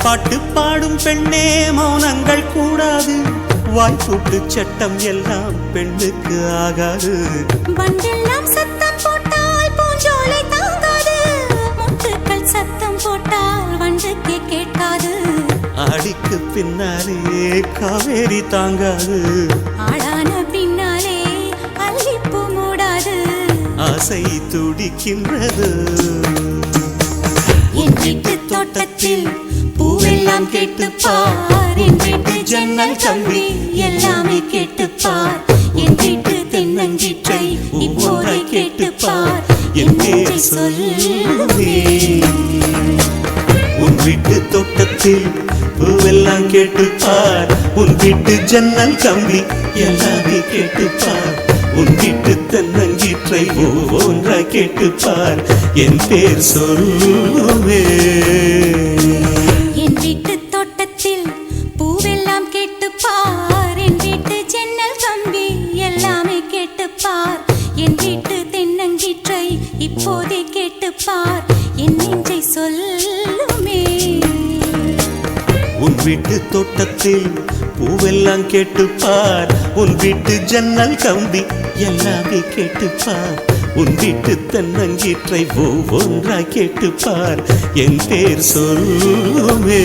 பாட்டு பாடும் பெண்ணே மௌனங்கள் கூடாது, வாய்ப்பூட்டு சட்டம் எல்லாம் பெண்ணுக்கு ஆகாது. வண்டெல்லாம் சத்தம் போட்டால் பூஞ்சோலை தாங்காது, முத்துக்கள் சத்தம் போட்டால் வண்டுக்கே கேட்காது. ஆடிக்கு பின்னாலே காவேரி தாங்காது, ஆளான பின்னாலே அல்லிப்பூ மூடாது. ஆசை துடிக்கின்றது. என் வீட்டு தோட்டத்தில் பூவெல்லாம் கேட்டுப்பார், என் வீட்டு ஜன்னல் கம்பி எல்லாமே கேட்டுப்பார். என் வீட்டு தென்னங்கீற்றை இப்போதை கேட்டுப்பார், என் பேரை சொல்லுவே. உன் வீட்டு தோட்டத்தில் பூவெல்லாம் கேட்டுப்பார், உன் வீட்டு ஜன்னல் கம்பி எல்லாமே கேட்டுப்பார். உன் வீட்டு தென்னங்கீற்றை ஒவ்வொன்றாய் கேட்டுப்பார், என் பேர் சொல்லுவே. என் வீட்டு தோட்டத்தில் பூவெல்லாம் கேட்டுப்பார், என் வீட்டு ஜன்னல் கம்பி எல்லாமே கேட்டுப்பார். என் வீட்டு தென்னங்கீற்றை இப்போதே கேட்டுப்பார், என் நெஞ்சை சொல்லுமே. உன் வீட்டு தோட்டத்தில் பூவெல்லாம் கேட்டுப்பார், உன் வீட்டு ஜன்னல் கம்பி எல்லாமே கேட்டுப்பார். உன் வீட்டு தென்னங்கீற்றை ஒவ்வொன்றாய் கேட்டுப்பார், என் பேர் சொல்லுமே.